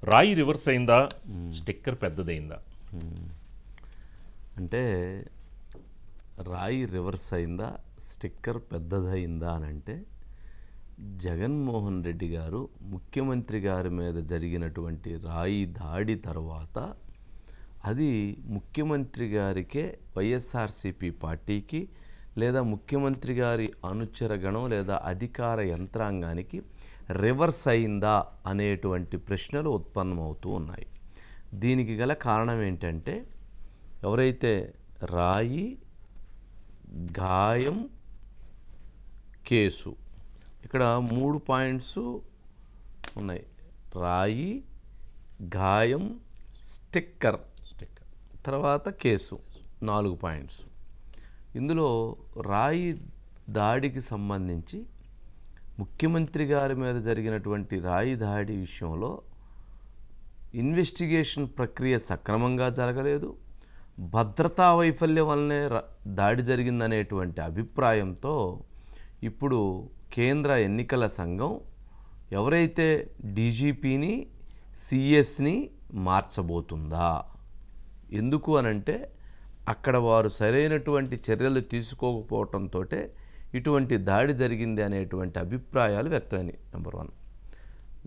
రాయి రివర్స్ అయిందా, స్టిక్కర్ పెద్దదైందా? అంటే రాయి రివర్స్ అయిందా, స్టిక్కర్ పెద్దదైందా అని అంటే, జగన్మోహన్ రెడ్డి గారు ముఖ్యమంత్రి గారి మీద జరిగినటువంటి రాయి దాడి తర్వాత అది ముఖ్యమంత్రి గారికే, వైఎస్ఆర్సీపీ పార్టీకి లేదా ముఖ్యమంత్రి గారి అనుచరగణం లేదా అధికార యంత్రాంగానికి రివర్స్ అయిందా అనేటువంటి ప్రశ్నలు ఉత్పన్నమవుతూ ఉన్నాయి. దీనికి గల కారణం ఏంటంటే, ఎవరైతే రాయి, గాయం, కేసు, ఇక్కడ 3 పాయింట్స్ ఉన్నాయి. రాయి, గాయం, స్టిక్కర్, తర్వాత కేసు, 4 పాయింట్స్. ఇందులో రాయి దాడికి సంబంధించి ముఖ్యమంత్రి గారి మీద జరిగినటువంటి రాయి దాడి విషయంలో ఇన్వెస్టిగేషన్ ప్రక్రియ సక్రమంగా జరగలేదు, భద్రతా వైఫల్యం వల్లనే దాడి జరిగిందనేటువంటి అభిప్రాయంతో ఇప్పుడు కేంద్ర ఎన్నికల సంఘం ఎవరైతే డీజీపీని, సిఎస్ని మార్చబోతుందా? ఎందుకు అనంటే, అక్కడ వారు సరైనటువంటి చర్యలు తీసుకోకపోవటంతో ఇటువంటి దాడి జరిగింది అనేటువంటి అభిప్రాయాలు వ్యక్తమైనాయి. నెంబర్ 1.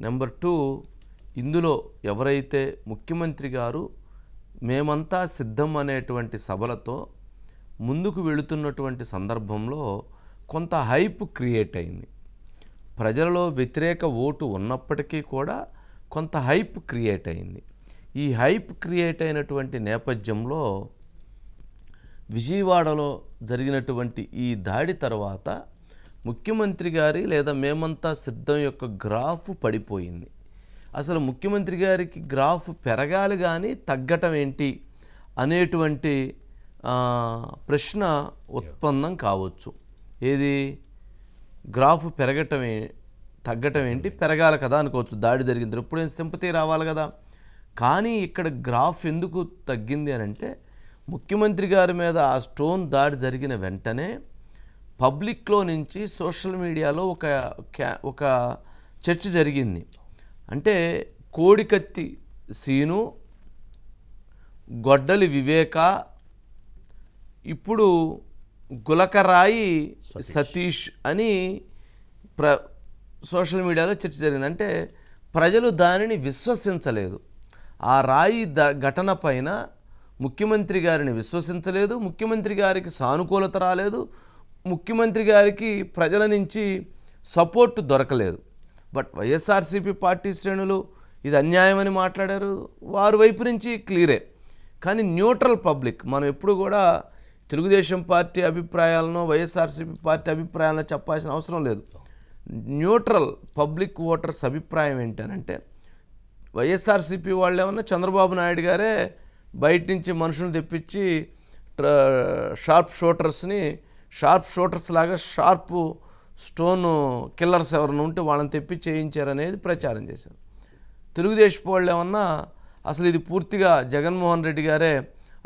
నెంబర్ 2, ఇందులో ఎవరైతే ముఖ్యమంత్రి గారు మేమంతా సిద్ధం అనేటువంటి సభలతో ముందుకు వెళుతున్నటువంటి సందర్భంలో కొంత హైప్ క్రియేట్ అయింది. ప్రజలలో వ్యతిరేక ఓటు ఉన్నప్పటికీ కూడా కొంత హైప్ క్రియేట్ అయింది. ఈ హైప్ క్రియేట్ అయినటువంటి నేపథ్యంలో విజయవాడలో జరిగినటువంటి ఈ దాడి తర్వాత ముఖ్యమంత్రి గారి లేదా మేమంతా సిద్ధం యొక్క గ్రాఫ్ పడిపోయింది. అసలు ముఖ్యమంత్రి గారికి గ్రాఫ్ పెరగాలి కానీ తగ్గటం ఏంటి అనేటువంటి ప్రశ్న ఉత్పన్నం కావచ్చు. ఏది గ్రాఫ్ పెరగటమే, తగ్గటం ఏంటి, పెరగాలి కదా అనుకోవచ్చు. దాడి జరిగింది ఎప్పుడైనా సింపతి రావాలి కదా. కానీ ఇక్కడ గ్రాఫ్ ఎందుకు తగ్గింది అని అంటే, ముఖ్యమంత్రి గారి మీద ఆ స్టోన్ దాడి జరిగిన వెంటనే పబ్లిక్లో నుంచి సోషల్ మీడియాలో ఒక చర్చ జరిగింది. అంటే కోడికత్తి సీను, గొడ్డలి వివేక, ఇప్పుడు గులకరాయి సతీష్ అని సోషల్ మీడియాలో చర్చ జరిగింది. అంటే ప్రజలు దానిని విశ్వసించలేదు. ఆ రాయి ఘటన పైన ముఖ్యమంత్రి గారిని విశ్వసించలేదు, ముఖ్యమంత్రి గారికి సానుకూలత రాలేదు, ముఖ్యమంత్రి గారికి ప్రజల నుంచి సపోర్ట్ దొరకలేదు. బట్ వైఎస్ఆర్సీపీ పార్టీ శ్రేణులు ఇది అన్యాయమని మాట్లాడారు, వారి వైపు నుంచి క్లియరే. కానీ న్యూట్రల్ పబ్లిక్, మనం ఎప్పుడు కూడా తెలుగుదేశం పార్టీ అభిప్రాయాలను, వైఎస్ఆర్సీపీ పార్టీ అభిప్రాయాలను చెప్పాల్సిన అవసరం లేదు. న్యూట్రల్ పబ్లిక్ ఓటర్స్ అభిప్రాయం ఏంటనంటే, వైఎస్ఆర్సీపీ వాళ్ళు ఏమన్నా చంద్రబాబు నాయుడు గారే బయట నుంచి మనుషులను తెప్పించి షార్ప్ షూటర్స్ లాగా షార్ప్ స్టోన్ కిల్లర్స్ ఎవరైనా ఉంటే వాళ్ళని తెప్పి చేయించారనేది ప్రచారం చేశారు. తెలుగుదేశం వాళ్ళు ఏమన్నా అసలు ఇది పూర్తిగా జగన్మోహన్ రెడ్డి గారే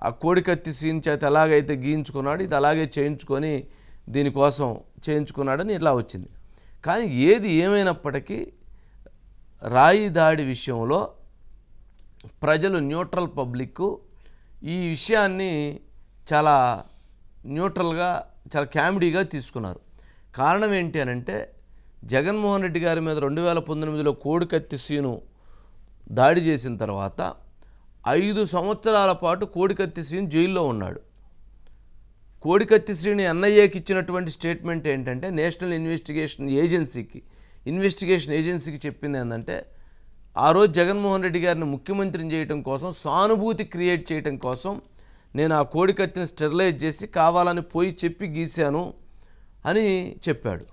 ఆ కోడికత్తి సీన్ చేత ఎలాగైతే గీయించుకున్నాడు, ఇది అలాగే చేయించుకొని దీనికోసం చేయించుకున్నాడని ఇలా వచ్చింది. కానీ ఏది ఏమైనప్పటికీ రాయి దాడి విషయంలో ప్రజలు, న్యూట్రల్ పబ్లిక్ ఈ విషయాన్ని చాలా న్యూట్రల్గా, చాలా కామెడీగా తీసుకున్నారు. కారణం ఏంటి అనంటే, జగన్మోహన్ రెడ్డి గారి మీద 2019లో కోడికత్తి సీను దాడి చేసిన తర్వాత 5 సంవత్సరాల పాటు కోడికత్తి సీను జైల్లో ఉన్నాడు. కోడికత్తి శ్రీని ఎన్ఐఏకి ఇచ్చినటువంటి స్టేట్మెంట్ ఏంటంటే, నేషనల్ ఇన్వెస్టిగేషన్ ఏజెన్సీకి చెప్పింది ఏంటంటే, ఆ రోజు జగన్మోహన్ రెడ్డి గారిని ముఖ్యమంత్రిని చేయడం కోసం, సానుభూతి క్రియేట్ చేయడం కోసం నేను ఆ కోడికత్తిని స్టెరిలైజ్ చేసి కావాలని పోయి చెప్పి గీశాను అని చెప్పాడు.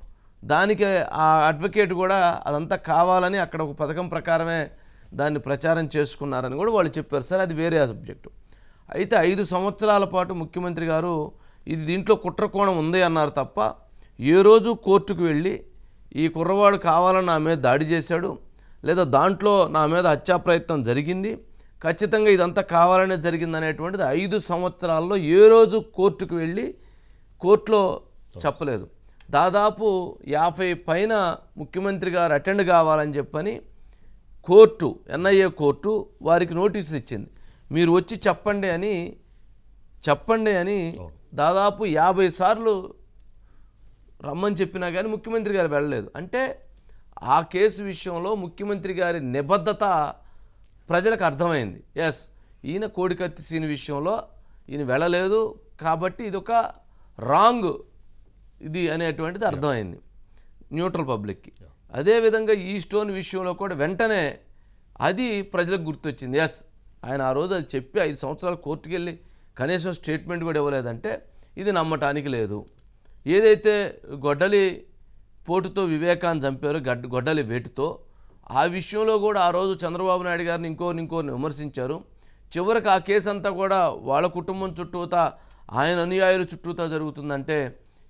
దానికి ఆ అడ్వకేట్ కూడా అదంతా కావాలని అక్కడ ఒక పథకం ప్రకారమే దాన్ని ప్రచారం చేసుకున్నారని కూడా వాళ్ళు చెప్పారు. సరే, అది వేరే సబ్జెక్టు. అయితే 5 సంవత్సరాల పాటు ముఖ్యమంత్రి గారు ఇది దీంట్లో కుట్రకోణం ఉంది అన్నారు తప్ప, ఏ రోజు కోర్టుకు వెళ్ళి ఈ కుర్రవాడు కావాలని నా మీద దాడి చేశాడు, లేదా దాంట్లో నా మీద హత్యా ప్రయత్నం జరిగింది, ఖచ్చితంగా ఇదంతా కావాలనే జరిగింది అనేటువంటిది 5 సంవత్సరాల్లో ఏ రోజు కోర్టుకు వెళ్ళి కోర్టులో చెప్పలేదు. దాదాపు 50 పైన ముఖ్యమంత్రి గారు అటెండ్ కావాలని చెప్పని కోర్టు ఎన్ఐఏ కోర్టు వారికి నోటీసులు ఇచ్చింది. మీరు వచ్చి చెప్పండి అని దాదాపు 50 సార్లు రమ్మని చెప్పినా కానీ ముఖ్యమంత్రి గారు వెళ్ళలేదు. అంటే ఆ కేసు విషయంలో ముఖ్యమంత్రి గారి నిబద్ధత ప్రజలకు అర్థమైంది. ఎస్, ఈయన కోడికత్తి సీన్ విషయంలో ఈయన వెళ్ళలేదు కాబట్టి ఇదొక రాంగ్ ఇది అనేటువంటిది అర్థమైంది న్యూట్రల్ పబ్లిక్కి. అదేవిధంగా ఈ స్టోన్ విషయంలో కూడా వెంటనే అది ప్రజలకు గుర్తొచ్చింది. ఎస్, ఆయన ఆ రోజు అది చెప్పి 5 సంవత్సరాలు కోర్టుకు వెళ్ళి కనీసం స్టేట్మెంట్ కూడా ఇవ్వలేదంటే ఇది నమ్మటానికి లేదు. ఏదైతే గొడ్డలి పోటుతో వివేకాన్ని చంపారో గొడ్డలి వేటుతో, ఆ విషయంలో కూడా ఆ రోజు చంద్రబాబు నాయుడు గారిని ఇంకోరిని విమర్శించారు. చివరికి ఆ కేసు అంతా కూడా వాళ్ళ కుటుంబం చుట్టూతా, ఆయన అనుయాయుల చుట్టూతా జరుగుతుందంటే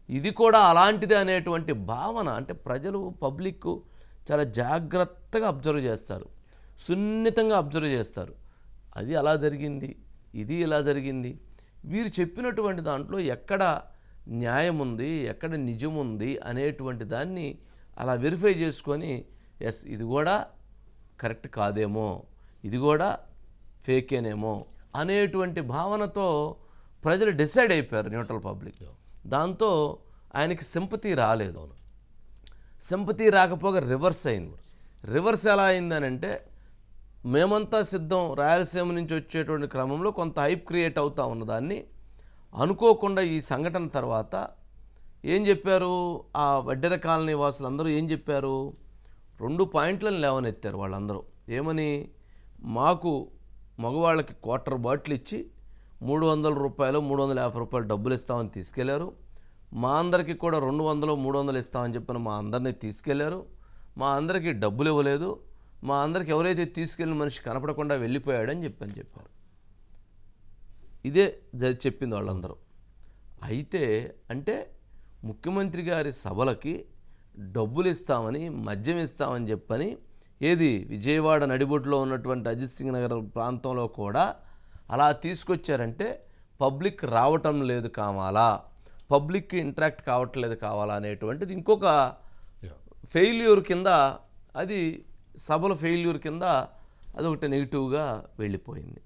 ఇది కూడా అలాంటిదే అనేటువంటి భావన. అంటే ప్రజలు పబ్లిక్ చాలా జాగ్రత్తగా అబ్జర్వ్ చేస్తారు, సున్నితంగా అబ్జర్వ్ చేస్తారు. అది అలా జరిగింది, ఇది ఇలా జరిగింది. వీరు చెప్పినటువంటి దాంట్లో ఎక్కడ న్యాయం ఉంది, ఎక్కడ నిజం ఉంది అనేటువంటి దాన్ని అలా వెరిఫై చేసుకొని ఎస్ ఇది కూడా కరెక్ట్ కాదేమో, ఇది కూడా ఫేకేనేమో అనేటువంటి భావనతో ప్రజలు డిసైడ్ అయిపోయారు న్యూట్రల్ పబ్లిక్. దాంతో ఆయనకి సింపతి రాలేదు. సింపతి రాకపోగా రివర్స్ అయింది. రివర్స్ ఎలా అయిందనంటే మేమంతా సిద్ధం రాయలసీమ నుంచి వచ్చేటువంటి క్రమంలో కొంత హైప్ క్రియేట్ అవుతూ ఉన్నదాన్ని అనుకోకుండా ఈ సంఘటన తర్వాత ఏం చెప్పారు, ఆ వడ్డెర కాలనీ వాసులందరూ ఏం చెప్పారు, 2 పాయింట్లను లేవనెత్తారు వాళ్ళందరూ. ఏమని, మాకు మగవాళ్ళకి క్వార్టర్ బాటిల్ ఇచ్చి 300 రూపాయలు 350 రూపాయలు డబ్బులు ఇస్తామని తీసుకెళ్లారు. మా అందరికీ కూడా 200 300 ఇస్తామని చెప్పిన మా అందరినీ తీసుకెళ్లారు. మా అందరికీ డబ్బులు ఇవ్వలేదు. మా అందరికి ఎవరైతే తీసుకెళ్ళిన మనిషి కనపడకుండా వెళ్ళిపోయాడని చెప్పారు. ఇదే చెప్పింది వాళ్ళందరూ. అయితే అంటే ముఖ్యమంత్రి గారి సభలకి డబ్బులు ఇస్తామని, మద్యం ఇస్తామని చెప్పని, ఏది విజయవాడ నడిబొడ్డులో ఉన్నటువంటి అజిత్ సింగ్ నగర్ ప్రాంతంలో కూడా అలా తీసుకొచ్చారంటే పబ్లిక్ రావటం లేదు కావాలా, పబ్లిక్ ఇంటరాక్ట్ కావట్లేదు కావాలా అనేటువంటిది ఇంకొక ఫెయిల్యూర్ కింద, అది సభల ఫెయిల్యూర్ కింద అదొకటి నెగిటివ్గా వెళ్ళిపోయింది.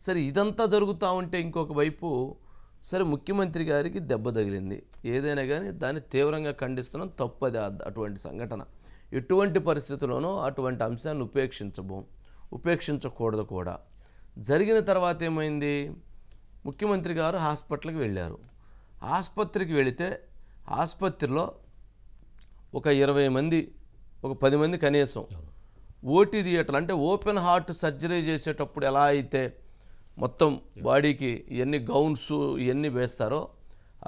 సరే, ఇదంతా జరుగుతూ ఉంటే ఇంకొక వైపు సరే ముఖ్యమంత్రి గారికి దెబ్బ తగిలింది. ఏదైనా కానీ దాన్ని తీవ్రంగా ఖండిస్తున్నాం, తప్పది అటువంటి సంఘటన. ఎటువంటి పరిస్థితుల్లోనూ అటువంటి అంశాన్ని ఉపేక్షించకూడదు కూడా. జరిగిన తర్వాత ఏమైంది, ముఖ్యమంత్రి గారు హాస్పిటల్కి వెళ్ళారు. ఆసుపత్రికి వెళితే ఆసుపత్రిలో ఒక 20 మంది, ఒక 10 మంది కనీసం ఓటీ థియేటర్లు, అంటే ఓపెన్ హార్ట్ సర్జరీ చేసేటప్పుడు ఎలా అయితే మొత్తం బాడీకి ఇవన్నీ గౌన్స్ ఇవన్నీ వేస్తారో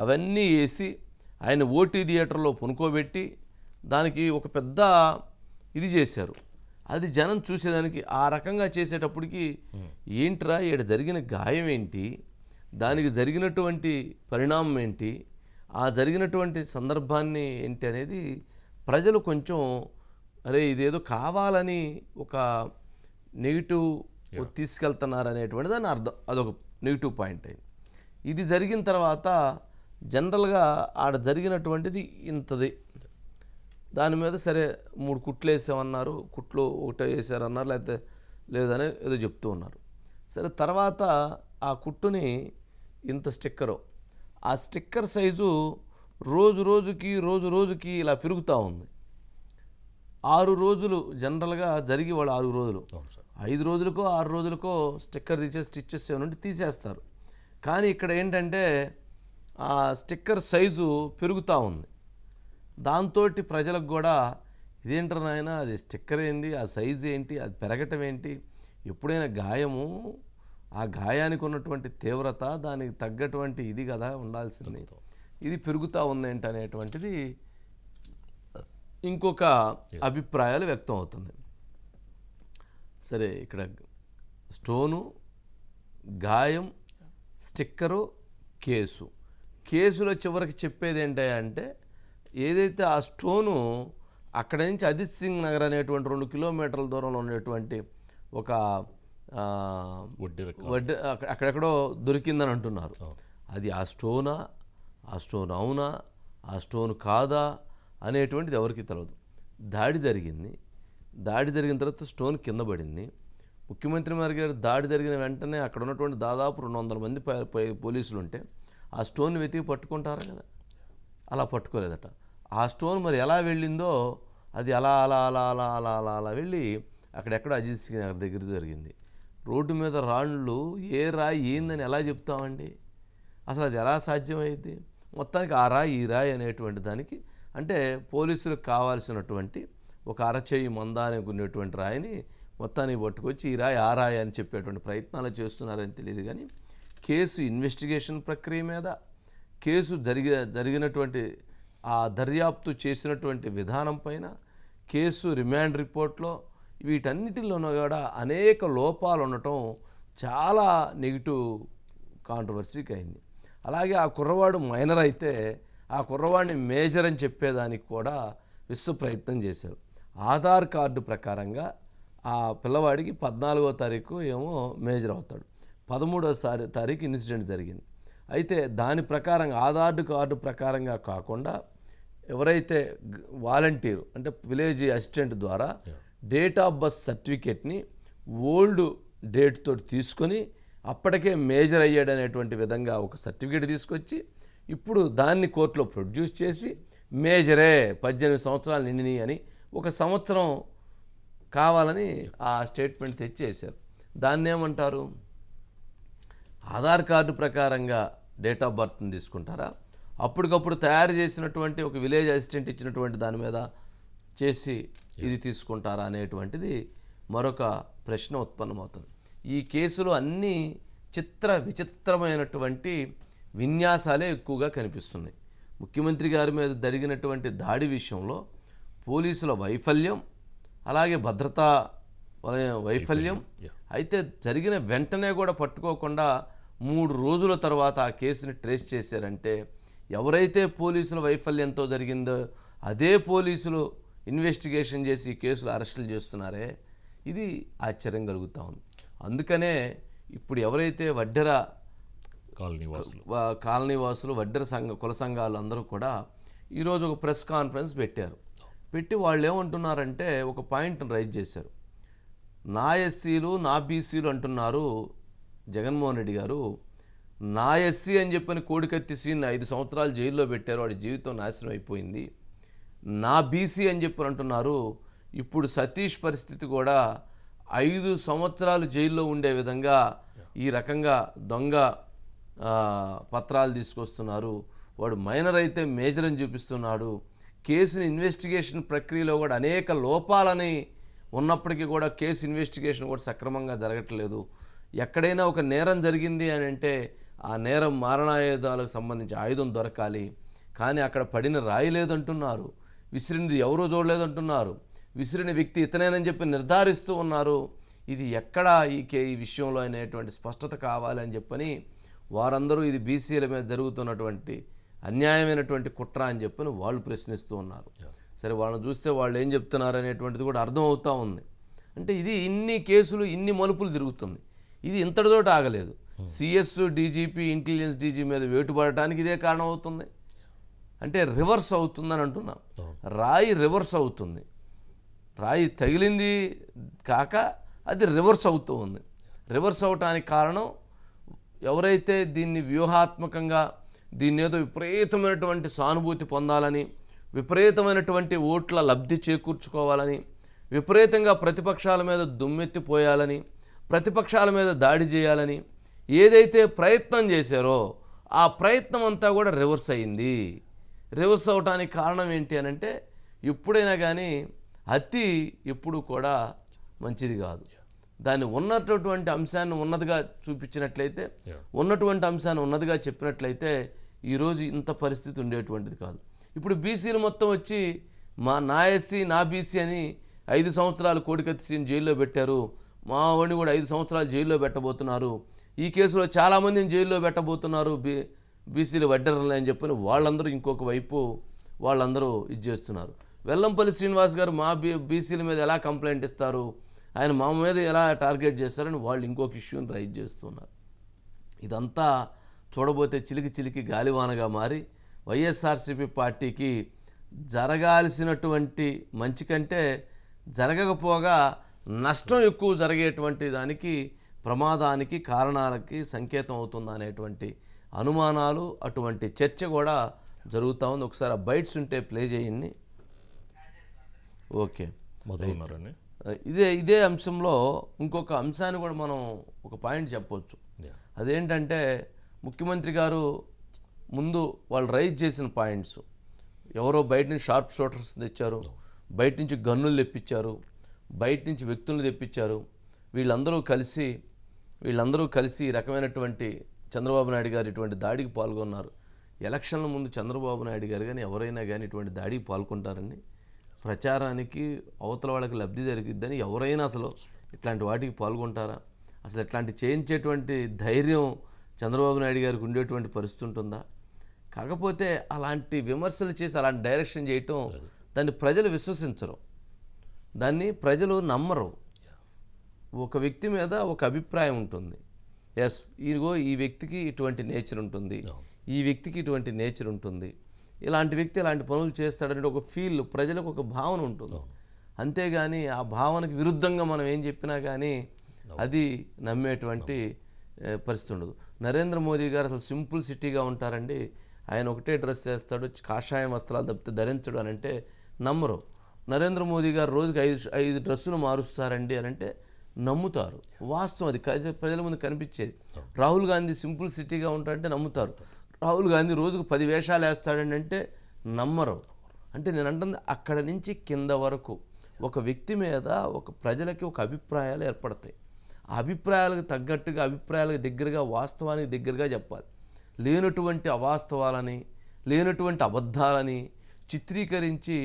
అవన్నీ వేసి ఆయన ఓటీ థియేటర్లో పునుకోబెట్టి దానికి ఒక పెద్ద ఇది చేశారు. అది జనం చూసేదానికి ఆ రకంగా చేసేటప్పటికి ఏంట్రా ఇక్కడ జరిగిన గాయం ఏంటి, దానికి జరిగినటువంటి పరిణామం ఏంటి, ఆ జరిగినటువంటి సందర్భాన్ని ఏంటి అనేది ప్రజలు కొంచెం అరే ఇదేదో కావాలని ఒక నెగిటివ్ తీసుకెళ్తున్నారు అనేటువంటి దాని అర్థం, అదొక నెగిటివ్ పాయింట్ అయింది. ఇది జరిగిన తర్వాత జనరల్గా ఆడ జరిగినటువంటిది ఇంతది. దాని మీద సరే 3 కుట్లు వేసామన్నారు, కుట్లు ఒకటే వేసారన్నారు, లేకపోతే లేదని ఏదో చెప్తూ ఉన్నారు. సరే, తర్వాత ఆ కుట్టుని ఇంత స్టిక్కరు, ఆ స్టిక్కర్ సైజు రోజు రోజుకి ఇలా పెరుగుతూ ఉంది. 6 రోజులు జనరల్గా జరిగి వాళ్ళు 6 రోజులు 5 రోజులకో 6 రోజులకో స్టిక్కర్ తీసే స్టిచ్చెస్ ఏమైనా తీసేస్తారు. కానీ ఇక్కడ ఏంటంటే ఆ స్టిక్కర్ సైజు పెరుగుతూ ఉంది. దాంతో ప్రజలకు కూడా ఇదేంటారు నాయన, అది స్టిక్కర్ ఏంటి, ఆ సైజు ఏంటి, అది పెరగటం ఏంటి, ఎప్పుడైనా గాయము ఆ గాయానికి ఉన్నటువంటి తీవ్రత దానికి తగ్గటువంటి ఇది కదా ఉండాల్సింది, ఇది పెరుగుతూ ఉంది ఏంటి అనేటువంటిది ఇంకొక అభిప్రాయాలు వ్యక్తం అవుతుంది. సరే, ఇక్కడ స్టోను, గాయం, స్టిక్కరు, కేసులో చివరికి చెప్పేది ఏంటంటే ఏదైతే ఆ స్టోను అక్కడ నుంచి అజిత్ సింగ్ నగర్ అనేటువంటి 2 కిలోమీటర్ల దూరంలో ఉన్నటువంటి ఒక అక్కడెక్కడో దొరికిందని అంటున్నారు. అది ఆ స్టోనా, ఆ స్టోన్ అవునా, ఆ స్టోన్ కాదా అనేటువంటిది ఎవరికి తెలియదు. దాడి జరిగింది. దాడి జరిగిన తర్వాత స్టోన్ కింద పడింది. ముఖ్యమంత్రి గారు దాడి జరిగిన వెంటనే అక్కడ ఉన్నటువంటి దాదాపు 200 మంది పోలీసులు ఉంటే ఆ స్టోన్ వెతికి పట్టుకుంటారు కదా, అలా పట్టుకోలేదట. ఆ స్టోన్ మరి ఎలా వెళ్ళిందో అది అలా అలా అలా అలా అలా అలా అలా వెళ్ళి అక్కడెక్కడ అజిత్ సింగ్ నగర్ దగ్గర జరిగింది. రోడ్డు మీద రాళ్ళు ఏ రాయి ఏందని ఎలా చెప్తామండి? అసలు అది ఎలా సాధ్యమైంది? మొత్తానికి ఆ రాయి ఈ రాయి అనేటువంటి దానికి అంటే పోలీసులకు కావాల్సినటువంటి ఒక అరచేయి మందానికి ఉన్నటువంటి రాయిని మొత్తానికి పట్టుకొచ్చి ఈ రాయి ఆ రాయి అని చెప్పేటువంటి ప్రయత్నాలు చేస్తున్నారని తెలియదు. కానీ కేసు ఇన్వెస్టిగేషన్ ప్రక్రియ మీద, కేసు జరిగినటువంటి ఆ దర్యాప్తు చేసినటువంటి విధానం పైన, కేసు రిమాండ్ రిపోర్ట్లో వీటన్నిటిలోనూ కూడా అనేక లోపాలు ఉండటం చాలా నెగిటివ్ కాంట్రవర్సీకి అయింది. అలాగే ఆ కుర్రవాడు మైనర్ అయితే ఆ కుర్రవాడిని మేజర్ అని చెప్పేదానికి కూడా విశ్వ ప్రయత్నం చేశారు. ఆధార్ కార్డు ప్రకారంగా ఆ పిల్లవాడికి 14వ తారీఖు ఏమో మేజర్ అవుతాడు, 13వ తారీఖు ఇన్సిడెంట్ జరిగింది. అయితే దాని ప్రకారంగా ఆధార్ కార్డు ప్రకారంగా కాకుండా ఎవరైతే వాలంటీరు అంటే విలేజ్ అసిస్టెంట్ ద్వారా డేట్ ఆఫ్ బర్త్ సర్టిఫికేట్ని ఓల్డ్ డేట్ తోటి తీసుకొని అప్పటికే మేజర్ అయ్యాడనేటువంటి విధంగా ఒక సర్టిఫికేట్ తీసుకొచ్చి ఇప్పుడు దాన్ని కోర్టులో ప్రొడ్యూస్ చేసి మేజరే 18 సంవత్సరాలు నిండిని అని 1 సంవత్సరం కావాలని ఆ స్టేట్మెంట్ తెచ్చేశారు. దాన్ని ఏమంటారు? ఆధార్ కార్డు ప్రకారంగా డేట్ ఆఫ్ బర్త్ని తీసుకుంటారా, అప్పటికప్పుడు తయారు చేసినటువంటి ఒక విలేజ్ అసిస్టెంట్ ఇచ్చినటువంటి దాని మీద చేసి ఇది తీసుకుంటారా అనేటువంటిది మరొక ప్రశ్న ఉత్పన్నమవుతుంది. ఈ కేసులో అన్ని విచిత్రమైనటువంటి విన్యాసాలే ఎక్కువగా కనిపిస్తున్నాయి. ముఖ్యమంత్రి గారి మీద జరిగినటువంటి దాడి విషయంలో పోలీసుల వైఫల్యం, అలాగే భద్రతా వైఫల్యం. అయితే జరిగిన వెంటనే కూడా పట్టుకోకుండా 3 రోజుల తర్వాత ఆ కేసుని ట్రేస్ చేశారంటే ఎవరైతే పోలీసుల వైఫల్యంతో జరిగిందో అదే పోలీసులు ఇన్వెస్టిగేషన్ చేసి ఈ కేసులు అరెస్టులు చేస్తున్నారే, ఇది ఆశ్చర్యం కలుగుతూ ఉంది. అందుకనే ఇప్పుడు ఎవరైతే వడ్డెర కాలనీవాసులు వడ్డెర కుల సంఘాలు అందరూ కూడా ఈరోజు ఒక ప్రెస్ కాన్ఫరెన్స్ పెట్టారు. పెట్టి వాళ్ళు ఏమంటున్నారంటే ఒక పాయింట్ని రైజ్ చేశారు. నా ఎస్సీలు నా బీసీలు అంటున్నారు జగన్మోహన్ రెడ్డి గారు, నా ఎస్సీ అని చెప్పని కోడికత్తి సీన్ 5 సంవత్సరాలు జైల్లో పెట్టారు, వాడి జీవితం నాశనం అయిపోయింది. నా బీసీ అని చెప్పని అంటున్నారు, ఇప్పుడు సతీష్ పరిస్థితి కూడా 5 సంవత్సరాలు జైల్లో ఉండే విధంగా ఈ రకంగా దొంగ పత్రాలు తీసుకొస్తున్నారు, వాడు మైనర్ అయితే మేజర్ అని చూపిస్తున్నాడు. కేసుని ఇన్వెస్టిగేషన్ ప్రక్రియలో కూడా అనేక లోపాలని ఉన్నప్పటికీ కూడా కేసు ఇన్వెస్టిగేషన్ కూడా సక్రమంగా జరగట్లేదు. ఎక్కడైనా ఒక నేరం జరిగింది అని అంటే ఆ నేరం మారణాయుధాలకు సంబంధించి ఆయుధం దొరకాలి, కానీ అక్కడ పడిన రాయి లేదంటున్నారు, విసిరినది ఎవరో చూడలేదంటున్నారు, విసిరిన వ్యక్తి ఇతనేనని చెప్పి నిర్ధారిస్తూ ఉన్నారు. ఇది ఎక్కడా ఈ విషయంలో అనేటువంటి స్పష్టత కావాలని చెప్పని వారందరూ ఇది బీసీల మీద జరుగుతున్నటువంటి అన్యాయమైనటువంటి కుట్ర అని చెప్పని వాళ్ళు ప్రశ్నిస్తూ ఉన్నారు. సరే, వాళ్ళని చూస్తే వాళ్ళు ఏం చెప్తున్నారు అనేటువంటిది కూడా అర్థం అవుతూ ఉంది. అంటే ఇది ఇన్ని కేసులు ఇన్ని మలుపులు తిరుగుతుంది. ఇది ఇంతటితోటి ఆగలేదు. సిఎస్ డీజీపీ ఇంటెలిజెన్స్ డీజీ మీద వేటుపడటానికి ఇదే కారణం అవుతుంది. అంటే రివర్స్ అవుతుందని అంటున్నాం. రాయి రివర్స్ అవుతుంది, రాయి తగిలింది కాక అది రివర్స్ అవుతూ ఉంది. రివర్స్ అవటానికి కారణం ఎవరైతే దీన్ని వ్యూహాత్మకంగా దీన్ని ఏదో విపరీతమైనటువంటి సానుభూతి పొందాలని, విపరీతమైనటువంటి ఓట్ల లబ్ధి చేకూర్చుకోవాలని, విపరీతంగా ప్రతిపక్షాల మీద దుమ్మెత్తిపోయాలని, ప్రతిపక్షాల మీద దాడి చేయాలని ఏదైతే ప్రయత్నం చేశారో ఆ ప్రయత్నం అంతా కూడా రివర్స్ అయింది. రివర్స్ అవటానికి కారణం ఏంటి అని అంటే ఎప్పుడైనా కానీ అతి ఎప్పుడు కూడా మంచిది కాదు. దాన్ని ఉన్నటువంటి అంశాన్ని ఉన్నదిగా చూపించినట్లయితే, ఉన్నటువంటి అంశాన్ని ఉన్నదిగా చెప్పినట్లయితే ఈరోజు ఇంత పరిస్థితి ఉండేటువంటిది కాదు. ఇప్పుడు బీసీలు మొత్తం వచ్చి నా ఎస్సీ నా బీసీ అని 5 సంవత్సరాలు కోడికత్తి సీన్ జైల్లో పెట్టారు, మా వాడిని కూడా 5 సంవత్సరాలు జైల్లో పెట్టబోతున్నారు, ఈ కేసులో చాలామందిని జైల్లో పెట్టబోతున్నారు బీసీలు వడ్డెరలు అని చెప్పని వాళ్ళందరూ ఇంకొక వైపు వాళ్ళందరూ ఇది చేస్తున్నారు. వెల్లంపల్లి శ్రీనివాస్ గారు మా బీసీల మీద ఎలా కంప్లైంట్ ఇస్తారు, ఆయన మా మీద ఎలా టార్గెట్ చేస్తారని వాళ్ళు ఇంకొక ఇష్యూని రైజ్ చేస్తున్నారు. ఇదంతా చూడబోతే చిలికి గాలివానగా మారి వైఎస్ఆర్సీపీ పార్టీకి జరగాల్సినటువంటి మంచి కంటే జరగకపోగా నష్టం ఎక్కువ జరిగేటువంటి దానికి ప్రమాదానికి కారణాలకి సంకేతం అవుతుందా అనేటువంటి అనుమానాలు, అటువంటి చర్చ కూడా జరుగుతూ ఉంది. ఒకసారి ఆ బైట్స్ ఉంటే ప్లే చేయండి. ఓకే, మొదలున్నారండి. ఇదే అంశంలో ఇంకొక అంశాన్ని కూడా మనం ఒక పాయింట్ చెప్పవచ్చు. అదేంటంటే ముఖ్యమంత్రి గారు ముందు వాళ్ళు రైజ్ చేసిన పాయింట్స్, ఎవరో బయట నుంచి షార్ప్ షూటర్స్ తెచ్చారు, బయట నుంచి గన్నులు తెప్పించారు, బయట నుంచి వ్యక్తులను తెప్పించారు, వీళ్ళందరూ కలిసి ఈ రకమైనటువంటి చంద్రబాబు నాయుడు గారు ఇటువంటి దాడికి పాల్గొన్నారు. ఎలక్షన్ల ముందు చంద్రబాబు నాయుడు గారు కానీ ఎవరైనా కానీ ఇటువంటి దాడికి పాల్గొంటారని, ప్రచారానికి అవతల వాళ్ళకి లబ్ధి జరిగిద్దని ఎవరైనా అసలు ఇట్లాంటి వాటికి పాల్గొంటారా? అసలు ఇట్లాంటి చేయించేటువంటి ధైర్యం చంద్రబాబు నాయుడు గారికి ఉండేటువంటి పరిస్థితి ఉంటుందా? కాకపోతే అలాంటి విమర్శలు చేసి అలాంటి డైరెక్షన్ చేయటం దాన్ని ప్రజలు విశ్వసించరు, దాన్ని ప్రజలు నమ్మరు. ఒక వ్యక్తి మీద ఒక అభిప్రాయం ఉంటుంది. ఎస్, ఇదిగో ఈ వ్యక్తికి ఇటువంటి నేచర్ ఉంటుంది, ఈ వ్యక్తికి ఇటువంటి నేచర్ ఉంటుంది, ఇలాంటి వ్యక్తి ఇలాంటి పనులు చేస్తాడనే ఒక ఫీల్, ప్రజలకు ఒక భావన ఉంటుంది. అంతేగాని ఆ భావనకు విరుద్ధంగా మనం ఏం చెప్పినా కానీ అది నమ్మేటువంటి పరిస్థితి ఉండదు. నరేంద్ర మోదీ గారు అసలు సింపుల్ సిటీగా ఉంటారండి. ఆయన ఒకటే డ్రెస్ చేస్తాడు, కాషాయం వస్త్రాలు తప్పితే ధరించడు అని అంటే నమ్మరు. నరేంద్ర మోదీ గారు రోజుకి 5 డ్రెస్సులు మారుస్తారండి అని అంటే నమ్ముతారు. వాస్తవం, అది ప్రజల ముందు కనిపించేది. రాహుల్ గాంధీ సింపుల్ సిటీగా ఉంటాడంటే నమ్ముతారు. రాహుల్ గాంధీ రోజుకు 10 వేషాలు వేస్తాడని అంటే నమ్మరు. అంటే నేను అంటుంది అక్కడ నుంచి కింద వరకు ఒక వ్యక్తి మీద ఒక ప్రజలకి ఒక అభిప్రాయాలు ఏర్పడతాయి. ఆ అభిప్రాయాలకు తగ్గట్టుగా, అభిప్రాయాలకు దగ్గరగా, వాస్తవానికి దగ్గరగా చెప్పాలి. లేనటువంటి అవాస్తవాలని, లేనటువంటి అబద్ధాలని చిత్రీకరించి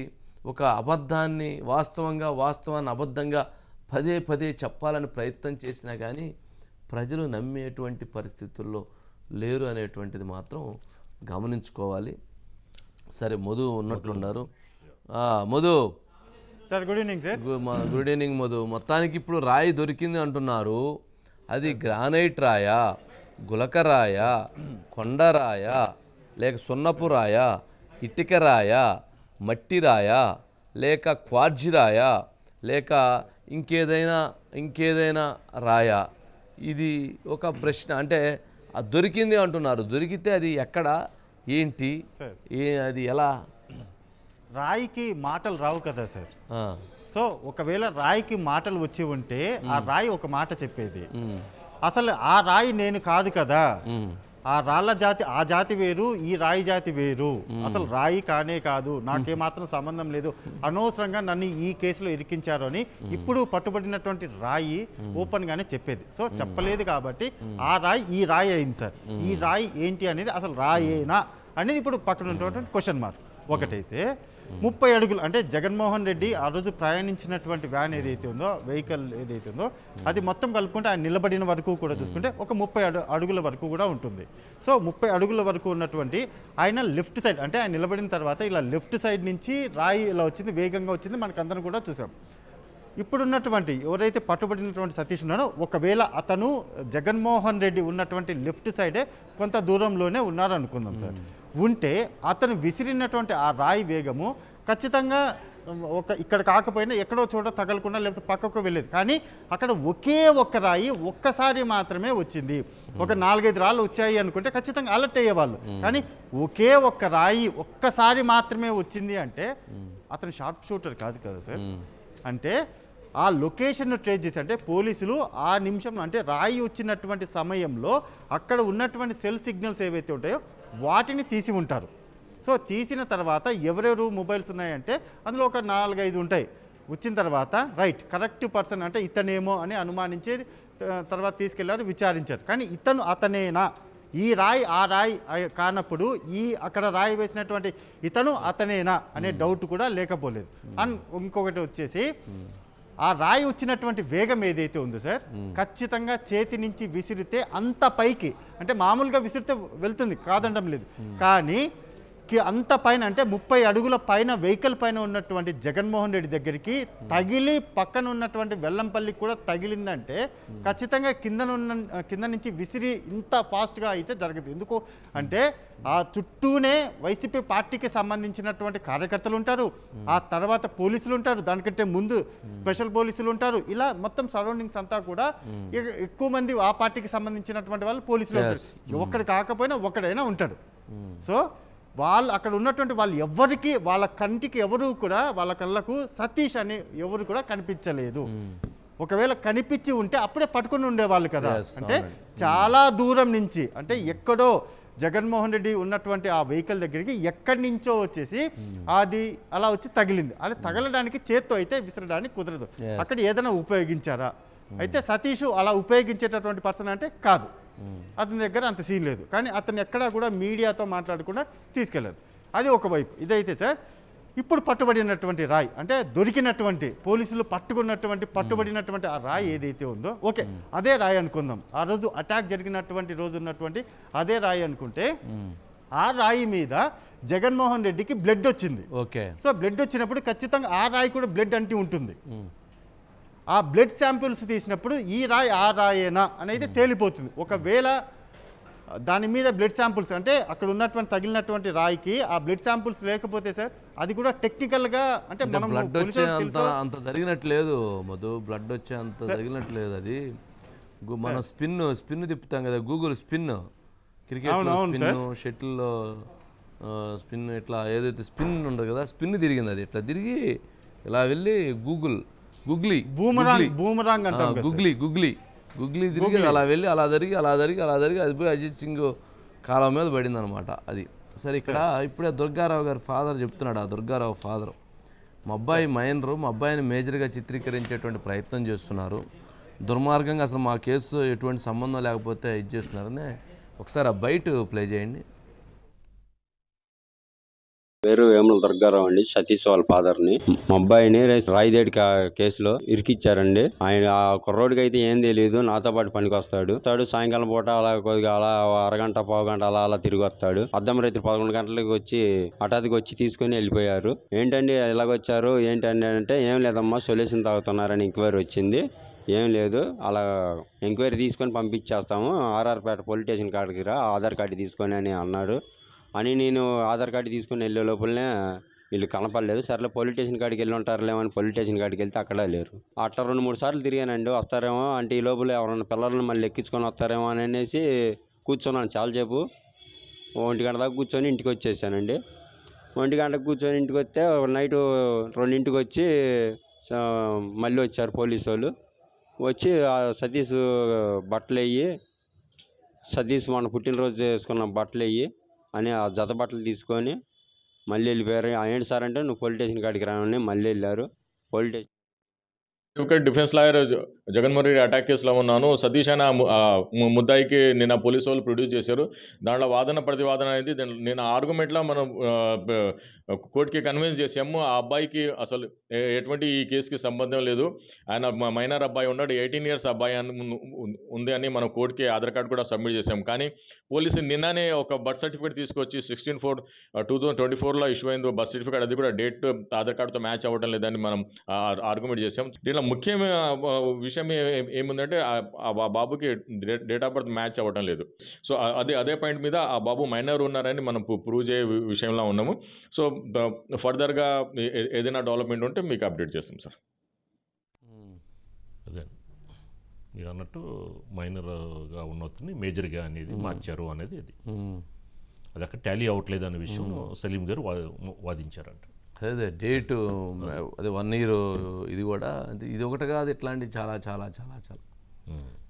ఒక అబద్ధాన్ని వాస్తవంగా, వాస్తవాన్ని అబద్ధంగా పదే చెప్పాలని ప్రయత్నం చేసినా కానీ ప్రజలు నమ్మేటువంటి పరిస్థితుల్లో లేరు అనేటువంటిది మాత్రం గమనించుకోవాలి. సరే, మధు ఉన్నట్లున్నారు. Madhu sir, good evening sir. Good evening Madhu. మొత్తానికి ఇప్పుడు రాయి దొరికింది అంటున్నారు. అది గ్రానైట్ రాయా, గులకరాయా, కొండరాయా, లేక సున్నపు రాయా, ఇటుక రాయా, మట్టి రాయా, లేక క్వార్జి రాయా, లేక ఇంకేదైనా రాయా? ఇది ఒక ప్రశ్న. అంటే దొరికింది అంటున్నారు. దొరికితే అది ఎక్కడ, ఏంటి, అది ఎలా? రాయికి మాటలు రావు కదా సార్. సో ఒకవేళ రాయికి మాటలు వచ్చి ఉంటే ఆ రాయి ఒక మాట చెప్పేది. అసలు ఆ రాయి నేను కాదు కదా, ఆ రాళ్ళ జాతి, ఆ జాతి వేరు, ఈ రాయి జాతి వేరు, అసలు రాయి కానే కాదు, నాకేమాత్రం సంబంధం లేదు, అనవసరంగా నన్ను ఈ కేసులో ఇరికించారు అని ఇప్పుడు పట్టుబడినటువంటి రాయి ఓపెన్ గానే చెప్పేది. సో చెప్పలేదు కాబట్టి ఆ రాయి ఈ రాయి అయింది సార్. ఈ రాయి ఏంటి అనేది, అసలు రాయేనా అనేది ఇప్పుడు పక్కన ఉన్నటువంటి క్వశ్చన్ మార్క్. ఒకటైతే 30 అడుగులు అంటే జగన్మోహన్ రెడ్డి ఆ రోజు ప్రయాణించినటువంటి వ్యాన్ ఏదైతే ఉందో, వెహికల్ ఏదైతే ఉందో, అది మొత్తం కలుపుకుంటే ఆయన నిలబడిన వరకు కూడా చూసుకుంటే ఒక 30 అడుగుల వరకు కూడా ఉంటుంది. సో 30 అడుగుల వరకు ఉన్నటువంటి ఆయన లెఫ్ట్ సైడ్, అంటే ఆయన నిలబడిన తర్వాత ఇలా లెఫ్ట్ సైడ్ నుంచి రాయి ఇలా వచ్చింది, వేగంగా వచ్చింది, మనకందరం కూడా చూసాం. ఇప్పుడున్నటువంటి ఎవరైతే పట్టుబడినటువంటి సతీష్ ఉన్నాడో, ఒకవేళ అతను జగన్మోహన్ రెడ్డి ఉన్నటువంటి లెఫ్ట్ సైడే కొంత దూరంలోనే ఉన్నారనుకుందాం సార్. ఉంటే అతను విసిరినటువంటి ఆ రాయి వేగము ఖచ్చితంగా ఇక్కడ కాకపోయినా ఎక్కడో చోట తగలకుండా లేకపోతే పక్కకు వెళ్ళేది. కానీ అక్కడ ఒకే ఒక్క రాయి ఒక్కసారి మాత్రమే వచ్చింది. ఒక 4-5 రాళ్ళు వచ్చాయి అనుకుంటే ఖచ్చితంగా అలర్ట్ అయ్యేవాళ్ళు. కానీ ఒకే ఒక్క రాయి ఒక్కసారి మాత్రమే వచ్చింది అంటే అతను షార్ప్ షూటర్ కాదు కదా సార్. అంటే ఆ లొకేషన్ను ట్రేస్ చేసి, అంటే పోలీసులు ఆ నిమిషంలో, అంటే రాయి వచ్చినటువంటి సమయంలో అక్కడ ఉన్నటువంటి సెల్ సిగ్నల్స్ ఏవైతే ఉంటాయో వాటిని తీసి ఉంటారు. సో తీసిన తర్వాత ఎవరెవరు మొబైల్స్ ఉన్నాయంటే అందులో ఒక 4-5 ఉంటాయి. వచ్చిన తర్వాత రైట్ కరెక్ట్ పర్సన్ అంటే ఇతనేమో అని అనుమానించి తర్వాత తీసుకెళ్లారు, విచారించారు. కానీ అతనేనా, ఈ రాయి ఆ రాయి కానప్పుడు ఈ అక్కడ రాయి వేసినటువంటి ఇతను అతనేనా అనే డౌట్ కూడా లేకపోలేదు. అండ్ ఇంకొకటి వచ్చేసి ఆ రాయి వచ్చినటువంటి వేగం ఏదైతే ఉందో సార్, ఖచ్చితంగా చేతి నుంచి విసిరితే అంత పైకి, అంటే మామూలుగా విసిరితే వెళ్తుంది కాదనడం లేదు, కానీ అంత పైన అంటే 30 అడుగుల పైన వెహికల్ పైన ఉన్నటువంటి జగన్మోహన్ రెడ్డి దగ్గరికి తగిలి పక్కన ఉన్నటువంటి వెల్లంపల్లికి కూడా తగిలిందంటే ఖచ్చితంగా కింద నుంచి విసిరి ఇంత ఫాస్ట్గా అయితే జరగదు. ఎందుకు అంటే ఆ చుట్టూనే వైసీపీ పార్టీకి సంబంధించినటువంటి కార్యకర్తలు ఉంటారు, ఆ తర్వాత పోలీసులు ఉంటారు, దానికంటే ముందు స్పెషల్ పోలీసులు ఉంటారు, ఇలా మొత్తం సరౌండింగ్స్ అంతా కూడా ఎక్కువ మంది ఆ పార్టీకి సంబంధించినటువంటి వాళ్ళు పోలీసులు ఉంటారు. ఒకటి కాకపోయినా ఒకడైనా ఉంటాడు. సో వాళ్ళు అక్కడ ఉన్నటువంటి వాళ్ళు ఎవరికి వాళ్ళ కంటికి ఎవరు కూడా వాళ్ళ కళ్ళకు సతీష్ అని ఎవరు కూడా కనిపించలేదు. ఒకవేళ కనిపించి ఉంటే అప్పుడే పట్టుకుని ఉండేవాళ్ళు కదా. అంటే చాలా దూరం నుంచి అంటే ఎక్కడో జగన్మోహన్ రెడ్డి ఉన్నటువంటి ఆ వెహికల్ దగ్గరికి ఎక్కడి నుంచో వచ్చేసి అది అలా వచ్చి తగిలింది. అది తగలడానికి చేత్తో అయితే విసరడానికి కుదరదు. అక్కడ ఏదైనా ఉపయోగించారా? అయితే సతీష్ అలా ఉపయోగించేటటువంటి పర్సన్ అంటే కాదు, అతని దగ్గర అంత సీన్ లేదు. కానీ అతను ఎక్కడా కూడా మీడియాతో మాట్లాడకుండా తీసుకెళ్ళారు. అది ఒకవైపు. ఇదైతే సార్ ఇప్పుడు పట్టుబడినటువంటి రాయి అంటే దొరికినటువంటి పోలీసులు పట్టుబడినటువంటి ఆ రాయి ఏదైతే ఉందో ఓకే అదే రాయి అనుకుందాం. ఆ రోజు అటాక్ జరిగినటువంటి రోజు ఉన్నటువంటి అదే రాయి అనుకుంటే ఆ రాయి మీద జగన్మోహన్ రెడ్డికి బ్లడ్ వచ్చింది. ఓకే. సో బ్లడ్ వచ్చినప్పుడు ఖచ్చితంగా ఆ రాయి కూడా బ్లడ్ అంటి ఉంటుంది. ఆ బ్లడ్ శాంపిల్స్ తీసినప్పుడు ఈ రాయి ఆ రాయేనా అనేది తేలిపోతుంది. ఒకవేళ దాని మీద బ్లడ్ శాంపుల్స్ అంటే అక్కడ ఉన్నటువంటి తగిలినటువంటి రాయికి ఆ బ్లడ్ శాంపుల్స్ లేకపోతే సార్ అది కూడా టెక్నికల్గా అంటే మనం బ్లడ్ వచ్చే అంత జరిగినట్లేదు మధు, బ్లడ్ వచ్చే అంత జరిగినట్లేదు. అది మనం స్పిన్ తిప్పుతాం కదా, గూగుల్ స్పిన్, క్రికెట్లో స్పిన్, షటిల్లో స్పిన్, ఇట్లా ఏదైతే స్పిన్ ఉండదు కదా, స్పిన్ తిరిగింది. అది ఇట్లా తిరిగి ఇలా వెళ్ళి గుగ్లీ తిరిగి అలా వెళ్ళి అలా జరిగి అది పోయి అజిత్ సింగ్ కాలం మీద పడింది అనమాట. అది సరే. ఇక్కడ ఇప్పుడే దుర్గారావు గారి ఫాదర్ చెప్తున్నాడు. ఆ దుర్గారావు ఫాదర్ మా అబ్బాయి మైనరు, మా అబ్బాయిని మేజర్గా చిత్రీకరించేటువంటి ప్రయత్నం చేస్తున్నారు, దుర్మార్గంగా అసలు మా కేసు ఎటువంటి సంబంధం లేకపోతే ఇది చేస్తున్నారని ఒకసారి ఆ బయట ప్లే చేయండి. పేరు వేముల దుర్గారావు అండి, సతీష్ వాళ్ళ ఫాదర్ని. మా అబ్బాయిని రాయిదేడి కేసులో ఇరికిచ్చారండి. ఆయన ఆ కుర్రోడికి అయితే ఏం తెలియదు, నాతో పాటు పనికి వస్తాడు. సాయంకాలం పూట అలా కొద్దిగా అలా అరగంట పావుగంట అలా తిరిగి వస్తాడు. అర్ధం రాత్రి 11 గంటలకు వచ్చి హఠాత్తుగా వచ్చి తీసుకుని వెళ్ళిపోయారు. ఏంటండి ఎలాగొచ్చారు ఏంటండి అంటే ఏం లేదమ్మా సొల్యూషన్ తాగుతున్నారని ఎంక్వైరీ వచ్చింది. ఏం లేదు, అలా ఎంక్వైరీ తీసుకొని పంపించేస్తాము, ఆర్ఆర్పేట పోలీస్ స్టేషన్ కాడికి రా, ఆధార్ కార్డు తీసుకొని అని అన్నారు. అని నేను ఆధార్ కార్డు తీసుకుని వెళ్ళే లోపలనే వీళ్ళు కనపడలేదు. సర్లే పోలీస్ స్టేషన్ కాడికి వెళ్ళి ఉంటారులేమని పోలీస్ స్టేషన్ కాడికి వెళ్తే అక్కడ లేరు. అట్లా 2-3 సార్లు తిరిగానండి. వస్తారేమో అంటే ఈ లోపల ఎవరైనా పిల్లలను మళ్ళీ ఎక్కించుకొని వస్తారేమో అని అనేసి కూర్చున్నాను చాలాసేపు. 1 గంట దాకా కూర్చొని ఇంటికి వచ్చేసానండి. 1 గంటకు కూర్చొని ఇంటికి వస్తే నైట్ 2ంటికి వచ్చి మళ్ళీ వచ్చారు పోలీసు వాళ్ళు. వచ్చి సతీష్ బట్టలు వెయ్యి, సతీష్ మన పుట్టినరోజు చేసుకున్న బట్టలు వెయ్యి అని ఆ జత బట్టలు తీసుకొని మళ్ళీ వెళ్ళిపోయారు. ఏంటి సార్ అంటే నువ్వు పోలీస్ స్టేషన్ కాడికి రావని మళ్ళీ వెళ్ళారు. Police station defence lawyer Jaganmohan Reddy attack కేసులో ఉన్నాను. సతీష్ అనే ముద్దాయికి నిన్న పోలీసు వాళ్ళు ప్రొడ్యూస్ చేశారు. దాంట్లో వాదన ప్రతివాదన అనేది నేను ఆర్గ్యుమెంట్లో మనం కోర్టుకి కన్విన్స్ చేసాము. ఆ అబ్బాయికి అసలు ఎటువంటి ఈ కేసుకి సంబంధం లేదు, ఆయన మైనర్ అబ్బాయి ఉన్నాడు, 18 years అబ్బాయి ఉంది అని మనం కోర్టుకి ఆధార్ కార్డు కూడా సబ్మిట్ చేసాం. కానీ పోలీసు నిన్ననే ఒక బర్త్ సర్టిఫికేట్ తీసుకొచ్చి 16/4/2024 ఇష్యూ అయింది బర్త్ సర్టిఫికేట్, అది కూడా డేట్ ఆధార్ కార్డుతో మ్యాచ్ అవ్వడం లేదని మనం ఆర్గ్యుమెంట్ చేసాం. దీంట్లో ముఖ్యమైన విషయం ఏముందంటే ఆ బాబుకి డేట్ ఆఫ్ బర్త్ మ్యాచ్ అవ్వడం లేదు. సో అదే పాయింట్ మీద ఆ బాబు మైనర్ ఉన్నారని మనం ప్రూవ్ చేయ విషయంలో ఉన్నాము. సో ఫర్దర్గా ఏదైనా డెవలప్మెంట్ ఉంటే మీకు అప్డేట్ చేస్తాం సార్. అదే మీరు అన్నట్టు మైనర్గా ఉన్నతని మేజర్గా అనేది మార్చారు అనేది అది అక్కడ టాలీ అవ్వట్లేదు అనే విషయం సలీం గారు వాదించారంట. అదే డేటు అదే 1 year ఇది కూడా ఇది ఒకటి కాదు, ఇట్లాంటివి చాలా చాలా చాలా చాలా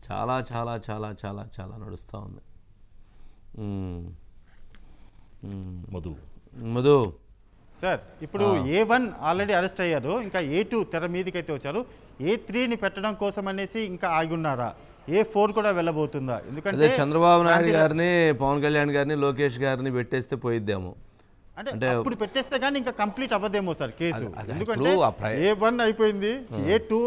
చాలా చాలా చాలా చాలా చాలా నడుస్తూ ఉంది. మధు సార్ ఇప్పుడు A1 ఆల్రెడీ అరెస్ట్ అయ్యారు, ఇంకా A2 తెర మీదకైతే వచ్చారు. A3ని పెట్టడం కోసం అనేసి ఇంకా ఆగి ఉన్నారా? A4 కూడా వెళ్ళబోతుందా? ఎందుకంటే చంద్రబాబు నాయుడు గారిని, పవన్ కళ్యాణ్ గారిని, లోకేష్ గారిని పెట్టేస్తే పోయిద్దాము. అంటే అప్పుడు పెట్టేస్తే కానీ ఇంకా కంప్లీట్ అవ్వదేమో సార్ కేసు. అది ఎందుకంటే ఇప్పుడు A1 అయిపోయింది, A2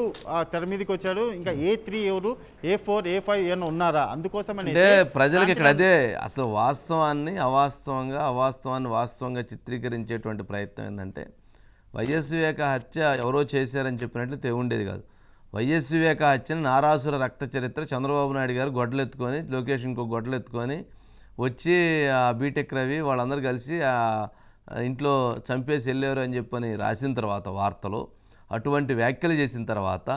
తెర మీదకి వచ్చాడు, ఇంకా A3 ఎవరు, A4 A5 ఏమైనా ఉన్నారా? అందుకోసమని అంటే ప్రజలకు ఇక్కడ అదే అసలు వాస్తవాన్ని అవాస్తవాన్ని వాస్తవంగా చిత్రీకరించేటువంటి ప్రయత్నం ఏంటంటే వైఎస్ వివేక హత్య ఎవరో చేశారని చెప్పినట్లు ఉండేది కాదు. వైఎస్ వివేక హత్యని నారాసుర రక్త చరిత్ర చంద్రబాబు నాయుడు గారు గొడ్డలెత్తుకొని, లోకేష్ ఇంకో గొడ్డలెత్తుకొని వచ్చి ఆ బీటెక్ రవి వాళ్ళందరూ కలిసి ఇంట్లో చంపేసి వెళ్ళారు అని చెప్పని రాసిన తర్వాత వార్తలో అటువంటి వ్యాఖ్యలు చేసిన తర్వాత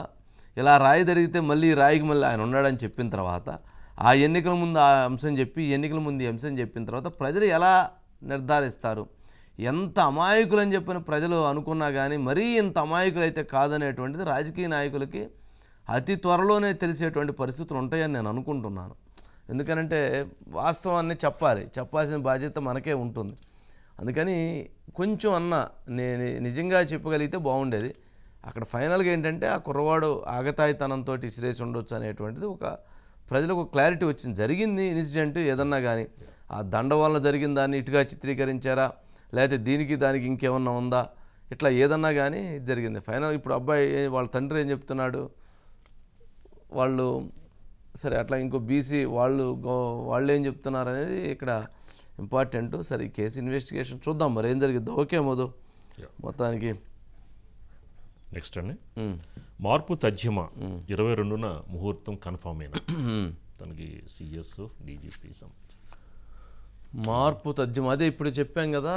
ఇలా రాయి జరిగితే మళ్ళీ రాయికి మళ్ళీ ఆయన ఉన్నాడని చెప్పిన తర్వాత ఆ ఎన్నికల ముందు ఆ అంశం చెప్పి ఎన్నికల ముందు ఈ అంశం చెప్పిన తర్వాత ప్రజలు ఎలా నిర్ధారిస్తారు? ఎంత అమాయకులని చెప్పిన ప్రజలు అనుకున్నా కానీ మరీ ఇంత అమాయకులు అయితే కాదనేటువంటిది రాజకీయ నాయకులకి అతి త్వరలోనే తెలిసేటువంటి పరిస్థితులు ఉంటాయని నేను అనుకుంటున్నాను. ఎందుకనంటే వాస్తవాన్ని చెప్పాల్సిన బాధ్యత మనకే ఉంటుంది. అందుకని కొంచెం నేను నిజంగా చెప్పగలిగితే బాగుండేది. అక్కడ ఫైనల్గా ఏంటంటే ఆ కుర్రవాడు ఆగతాయితనంతో ఇసిరేసి ఉండొచ్చు అనేటువంటిది ఒక ప్రజలకు క్లారిటీ వచ్చింది. జరిగింది ఇన్సిడెంట్ ఏదన్నా కానీ ఆ దండ వల్ల జరిగిన దాన్ని ఇటుగా చిత్రీకరించారా, లేకపోతే దీనికి దానికి ఇంకేమన్నా ఉందా, ఇట్లా ఏదన్నా కానీ జరిగింది. ఫైనల్ ఇప్పుడు అబ్బాయి వాళ్ళ తండ్రి ఏం చెప్తున్నాడు, వాళ్ళు సరే అట్లా ఇంకో బీసీ వాళ్ళు ఏం చెప్తున్నారు అనేది ఇక్కడ ఇంపార్టెంట్. సరే ఈ కేసు ఇన్వెస్టిగేషన్ చూద్దాం మరి ఏం జరిగిద్దో. ఓకే మధు, మొత్తానికి నెక్స్ట్ అండి మార్పు తథ్యమ 22న ముహూర్తం కన్ఫామ్ అయినా తనకి సిఎస్ డీజీపీ మార్పు తథ్యం అదే ఇప్పుడు చెప్పాం కదా.